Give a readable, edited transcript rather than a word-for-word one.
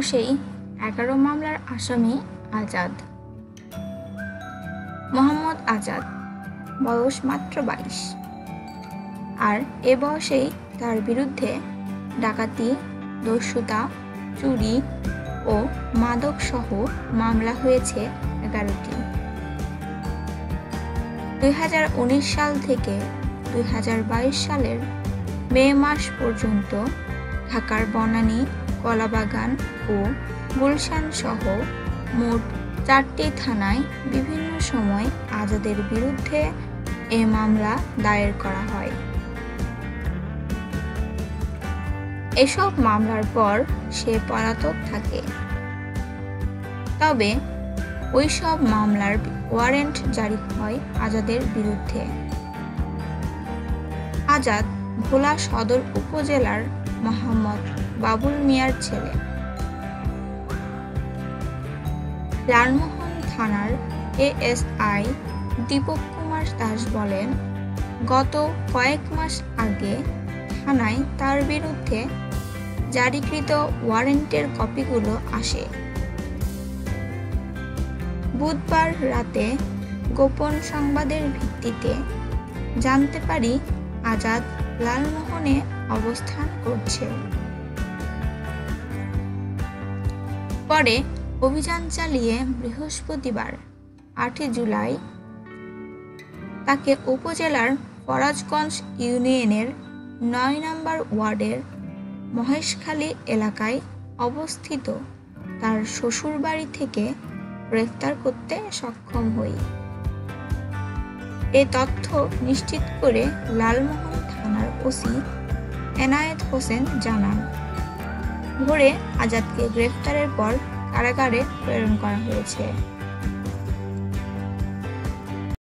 সেই 11 মামলার আসামি আজাদ। মোহাম্মদ আজাদ বয়স মাত্র 22, আর এ বয়সেই তার বিরুদ্ধে ডাকাতি, দস্যুতা, চুরি ও মাদক সহ মামলা হয়েছে 11টি। 2019 সাল থেকে 2022 সালের মে মাস পর্যন্ত ঢাকার বনানী, কলাবাগান ও গুলশান সহ মোট 4টি থানায় বিভিন্ন সময় আজাদের বিরুদ্ধে এ মামলা দায়ের করা হয়। এসব মামলার পর সে পলাতক থাকে, তবে ওই সব মামলার ওয়ারেন্ট জারি হয় আজাদের বিরুদ্ধে। আজাদ ভোলা সদর উপজেলার মোহাম্মদ বাবুল মিয়ার ছেলে। লালমোহন থানার এএসআই দীপক কুমার দাস বলেন, গত কয়েক মাস আগে থানায় তার বিরুদ্ধে জারিকৃত ওয়ারেন্টের কপিগুলো আসে। বুধবার রাতে গোপন সংবাদের ভিত্তিতে জানতে পারি আজাদ লালমোহনে অবস্থান করছে। পরে অভিযান চালিয়ে বৃহস্পতিবার 8 জুলাই তাকে উপজেলার ফরাজগঞ্জ ইউনিয়নের 9 নম্বর ওয়ার্ডের মহেশখালী এলাকায় অবস্থিত তার শ্বশুরবাড়ি থেকে গ্রেফতার করতে সক্ষম হই। এ তথ্য নিশ্চিত করে লালমোহন থানার ওসি এনায়েত হোসেন জানান, ভোরে আজাদকে গ্রেফতারের পর কারাগারে প্রেরণ করা হয়েছে।